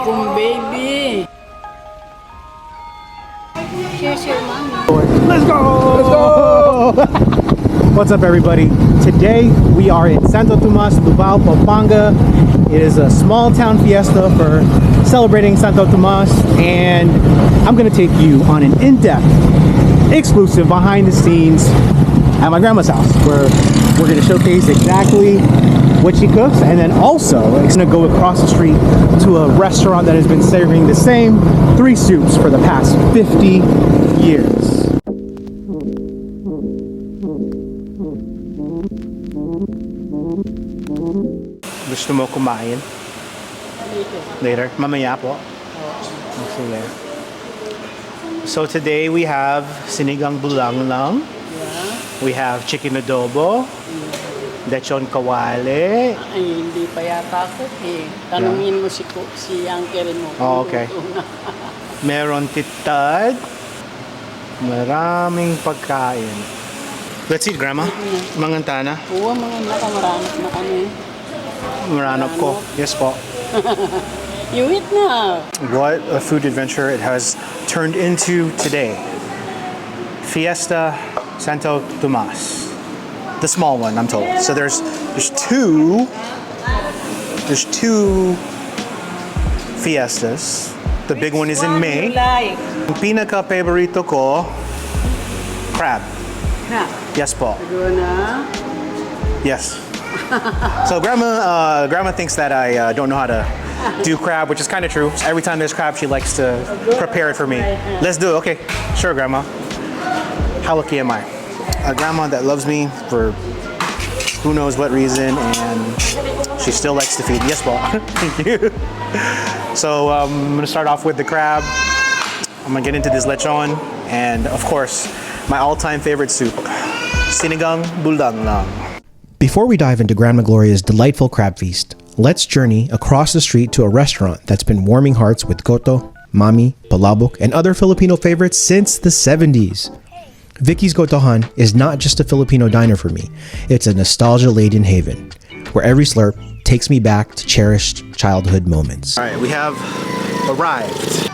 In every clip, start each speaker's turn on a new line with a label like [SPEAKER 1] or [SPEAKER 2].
[SPEAKER 1] kong baby. Here's your mommy.
[SPEAKER 2] Let's go! Let's go! What's up, everybody? Today we are in Santo Tomas, Lubao, Pampanga. It is a small town fiesta for celebrating Santo Tomas, and I'm gonna take you on an in-depth, exclusive behind the scenes at my grandma's house, where we're gonna showcase exactly what she cooks, and then also it's gonna go across the street to a restaurant that has been serving the same 3 soups for the past 50 years. Gusto mo kumain? Later? Mamaya po? Sige. So today we have sinigang bulanglang. We have chicken adobo. Lechon kawale.
[SPEAKER 1] Ay, hindi pa yata ako eh. Tanungin mo si uncle mo.
[SPEAKER 2] Oh, okay. Meron titad. Maraming pagkain. Let's eat, Grandma. Mangantana.
[SPEAKER 1] Oo, mga nakamarami na kami.
[SPEAKER 2] Maranap ko. Yes po.
[SPEAKER 1] You eat na.
[SPEAKER 2] What a food adventure it has turned into today. Fiesta Santo Tomas. The small one, I'm told. So there's two fiestas. The big one is in May. Ang pinaka favorito ko, crab. Yes po. Yes. So grandma thinks that I don't know how to do crab, which is kind of true. Every time there's crab, she likes to prepare it for me. Let's do it. Okay. Sure, Grandma. How lucky am I? A grandma that loves me for who knows what reason, and she still likes to feed. Yes, Paul. Thank you. So I'm gonna start off with the crab. I'm gonna get into this lechon, and of course, my all-time favorite soup, sinigang bulanglang. Before we dive into Grandma Gloria's delightful crab feast, let's journey across the street to a restaurant that's been warming hearts with goto, mami, palabok, and other Filipino favorites since the 70s. Vicky's Gotohan is not just a Filipino diner for me. It's a nostalgia-laden haven, where every slurp takes me back to cherished childhood moments. All right, we have arrived.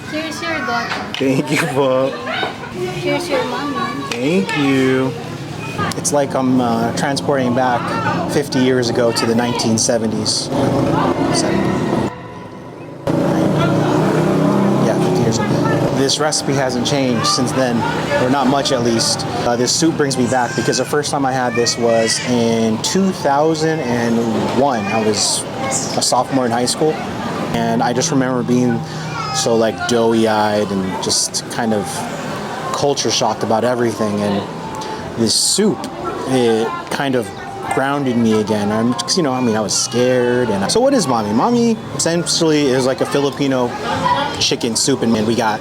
[SPEAKER 1] Here's your goto.
[SPEAKER 2] Thank you, po.
[SPEAKER 1] Here's your mommy.
[SPEAKER 2] Thank you. It's like I'm transporting back 50 years ago to the 1970s. 50 years ago. This recipe hasn't changed since then, or not much at least. This soup brings me back because the first time I had this was in 2001. I was a sophomore in high school, and I just remember being so like doughy-eyed and just kind of culture shocked about everything. And this soup, it kind of grounded me again. I was scared. And so what is mami? Mami essentially is like a Filipino chicken soup, and we got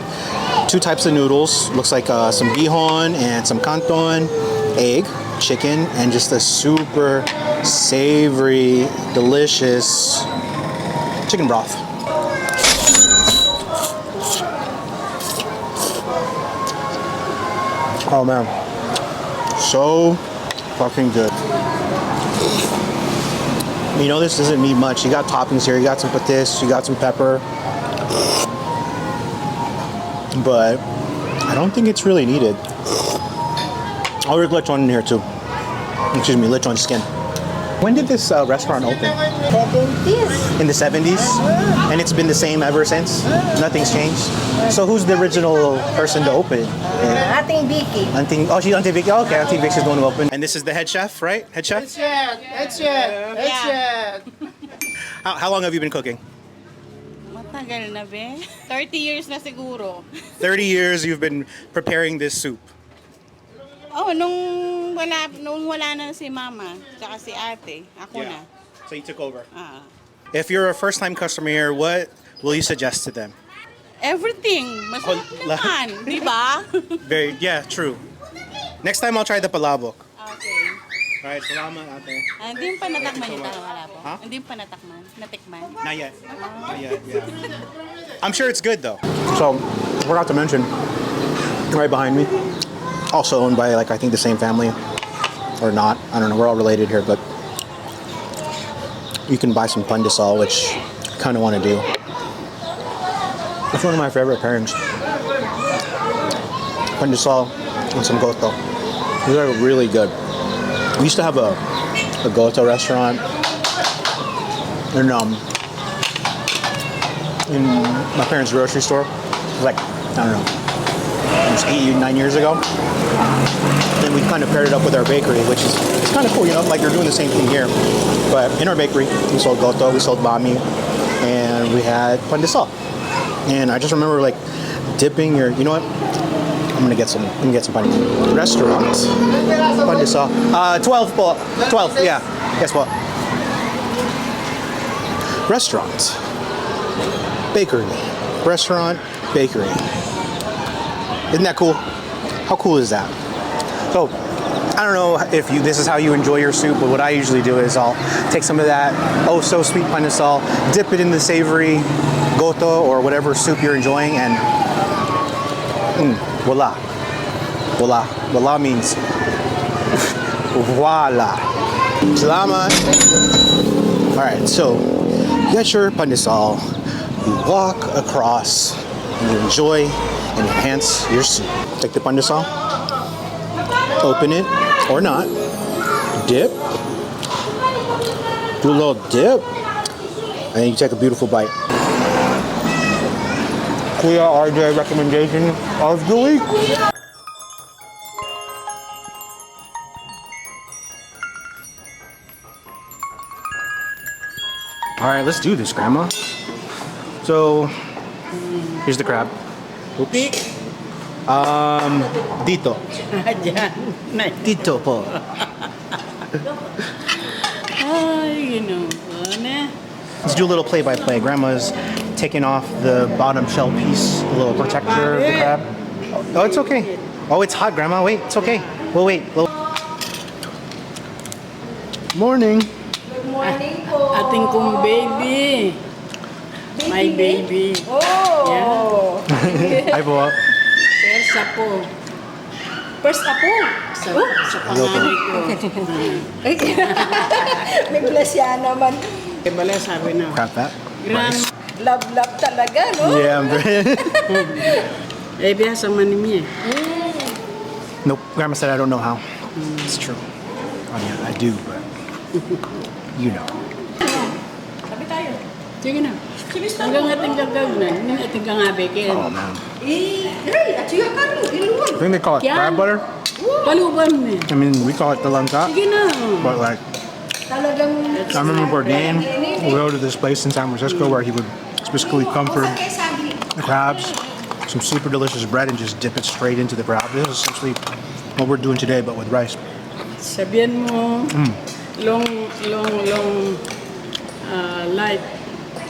[SPEAKER 2] 2 types of noodles. Looks like some bihon and some canton, egg, chicken, and just a super savory, delicious chicken broth. Oh man, so fucking good. You know, this doesn't need much. You got toppings here. You got some patis, you got some pepper. But I don't think it's really needed. I'll rig lechon in here too. Excuse me, lechon skin. When did this restaurant open?
[SPEAKER 1] 70s.
[SPEAKER 2] In the 70s? And it's been the same ever since? Nothing's changed? So who's the original person to open?
[SPEAKER 1] Ating Vicky.
[SPEAKER 2] Auntie Vicky. Oh, okay, Auntie Vicky's the one who opened. And this is the head chef, right? Head chef?
[SPEAKER 1] Head chef.
[SPEAKER 2] How long have you been cooking?
[SPEAKER 3] Matagal na be. 30 years na siguro.
[SPEAKER 2] 30 years you've been preparing this soup.
[SPEAKER 3] Oh, nung wala na si mama, tsaka si ate, ako na.
[SPEAKER 2] So you took over. If you're a first-time customer here, what will you suggest to them?
[SPEAKER 3] Everything. Masarap naman, di ba?
[SPEAKER 2] True. Next time I'll try the palabok.
[SPEAKER 3] Okay.
[SPEAKER 2] Alright, salamat ate.
[SPEAKER 3] Hindi pa natakman yung wala po.
[SPEAKER 2] Huh?
[SPEAKER 3] Hindi pa natikman.
[SPEAKER 2] Not yet. Not yet, yeah. I'm sure it's good though. So, forgot to mention, right behind me, also owned by I think the same family, or not. I don't know. We're all related here, but you can buy some pandesal, which kind of want to do. It's one of my favorite pairings. Pandesal and some goto. These are really good. We used to have a goto restaurant in my parents' grocery store. It was like, I don't know, almost 9 years ago. Then we kind of paired it up with our bakery, which is it's kind of cool, you know, like they're doing the same thing here. But in our bakery, we sold goto, we sold mami, and we had pandesal. And I just remember like dipping your, you know what? I'm gonna get some pandesal. Restaurants. Pandesal. 12 po. 12, yeah. Guess what? Restaurant. Bakery. Restaurant, bakery. Isn't that cool? How cool is that? So, I don't know if this is how you enjoy your soup, but what I usually do is I'll take some of that oh so sweet pandesal, dip it in the savory goto or whatever soup you're enjoying, and voila. Voila. Voila means voila. Salamat. Alright, so you got your pandesal, you walk across, and you enjoy and enhance your soup. Take the pandesal, open it or not, dip, do a little dip, and then you take a beautiful bite. Kuya RJ recommendation of the week. All right, let's do this, Grandma. So, here's the crab. Oops. Dito.
[SPEAKER 1] Diyan.
[SPEAKER 2] Dito po.
[SPEAKER 1] Ay, ano.
[SPEAKER 2] Let's do a little play-by-play. Grandma's taking off the bottom shell piece, the little protector of the crab. Oh, it's okay. Oh, it's hot, Grandma. Wait, it's okay. We'll wait. Morning.
[SPEAKER 4] Morning po.
[SPEAKER 1] Ating kong baby. My baby.
[SPEAKER 4] Oh!
[SPEAKER 2] Hi po.
[SPEAKER 1] Persa po.
[SPEAKER 4] First apo.
[SPEAKER 1] Sa panganay ko.
[SPEAKER 4] May plasya naman.
[SPEAKER 1] Eh, bala sabi na.
[SPEAKER 2] Crab that.
[SPEAKER 1] Grand.
[SPEAKER 4] Love talaga, no?
[SPEAKER 2] Yeah, I'm very...
[SPEAKER 1] Eh, biya sa manimi eh.
[SPEAKER 2] Nope. Grandma said I don't know how. It's true. I mean, I do, but you know.
[SPEAKER 4] Sabi tayo.
[SPEAKER 1] Sige na. Hanggang ating gagawin na. Hindi ating kangabikin.
[SPEAKER 2] Oh man.
[SPEAKER 4] Dre, at siya ka rin. Iluwan.
[SPEAKER 2] I think they call it crab butter.
[SPEAKER 1] Paluban mo eh.
[SPEAKER 2] I mean, we call it the langka.
[SPEAKER 1] Sige na.
[SPEAKER 2] But like,
[SPEAKER 4] Talagang...
[SPEAKER 2] I remember Bourdain would go to this place in San Francisco where he would specifically come for the crabs, some super delicious bread, and just dip it straight into the crab. This is essentially what we're doing today, but with rice.
[SPEAKER 1] Sabihan mo, long life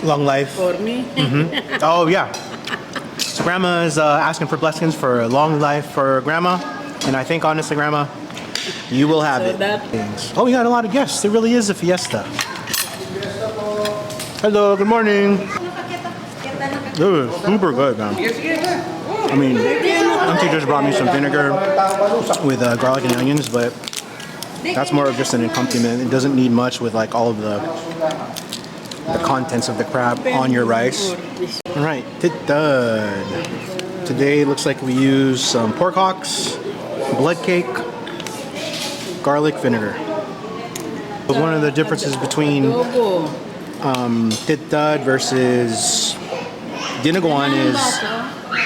[SPEAKER 2] Long life.
[SPEAKER 1] for me.
[SPEAKER 2] Oh yeah. So Grandma is asking for blessings for a long life for Grandma, and I think honestly, Grandma, you will have
[SPEAKER 1] So
[SPEAKER 2] it.
[SPEAKER 1] that-
[SPEAKER 2] Oh, we got a lot of guests. There really is a fiesta. Hello. Good morning. This is super good, man. I mean, Auntie just brought me some vinegar with garlic and onions, but that's more of just an accompaniment. It doesn't need much with like all of the contents of the crab on your rice. All right, titad. Today looks like we use some pork hocks, blood cake, garlic vinegar. But one of the differences between
[SPEAKER 1] Logo.
[SPEAKER 2] titad versus dinuguan is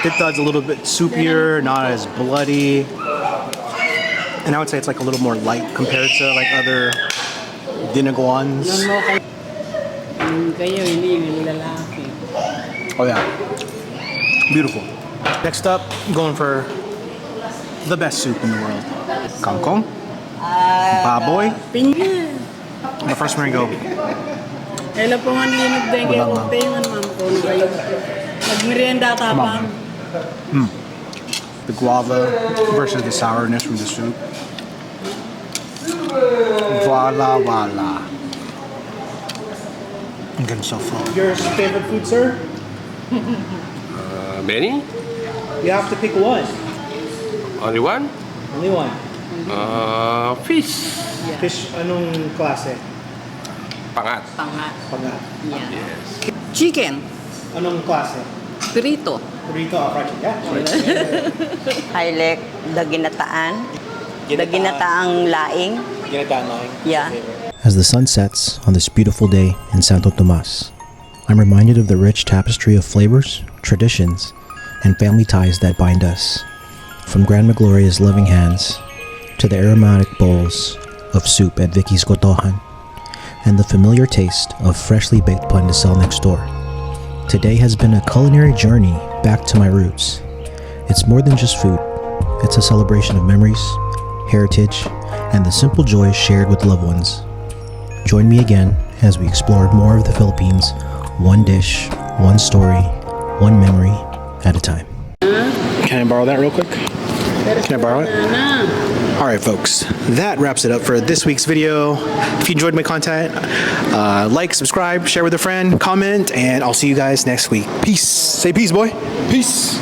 [SPEAKER 2] titad's a little bit soupier, not as bloody. And I would say it's like a little more light compared to like other dinuguans.
[SPEAKER 1] Kayo, hindi lalaki.
[SPEAKER 2] Oh yeah, beautiful. Next up, going for the best soup in the world. Kangkong, baboy.
[SPEAKER 1] Pinya.
[SPEAKER 2] The first one we go.
[SPEAKER 1] Ela po man linog din kayo kung payon, ma'am. Kung kayo. Magmerienda tapang.
[SPEAKER 2] The guava versus the sourness from the soup. Voila, voila. I'm getting so full. Your favorite food, sir?
[SPEAKER 5] Many?
[SPEAKER 2] You have to pick one.
[SPEAKER 5] Only one?
[SPEAKER 2] Only one.
[SPEAKER 5] Fish.
[SPEAKER 2] Fish, anong klase?
[SPEAKER 5] Pangat.
[SPEAKER 1] Pangat.
[SPEAKER 2] Pangat.
[SPEAKER 1] Yeah.
[SPEAKER 5] Yes.
[SPEAKER 6] Chicken.
[SPEAKER 2] Anong klase?
[SPEAKER 6] Prito.
[SPEAKER 2] Burrito, fried chicken. Yeah, sure.
[SPEAKER 7] I like the ginataan. The ginataang laing.
[SPEAKER 2] Ginataan lang.
[SPEAKER 7] Yeah.
[SPEAKER 8] As the sun sets on this beautiful day in Santo Tomas, I'm reminded of the rich tapestry of flavors, traditions, and family ties that bind us. From Grandma Gloria's loving hands to the aromatic bowls of soup at Vicky's Gotohan and the familiar taste of freshly baked pandesal next door. Today has been a culinary journey back to my roots. It's more than just food. It's a celebration of memories, heritage, and the simple joys shared with loved ones. Join me again as we explore more of the Philippines, one dish, one story, one memory at a time.
[SPEAKER 2] Can I borrow that real quick? Can I borrow it? All right, folks, that wraps it up for this week's video. If you enjoyed my content, like, subscribe, share with a friend, comment, and I'll see you guys next week. Peace. Say peace, boy. Peace.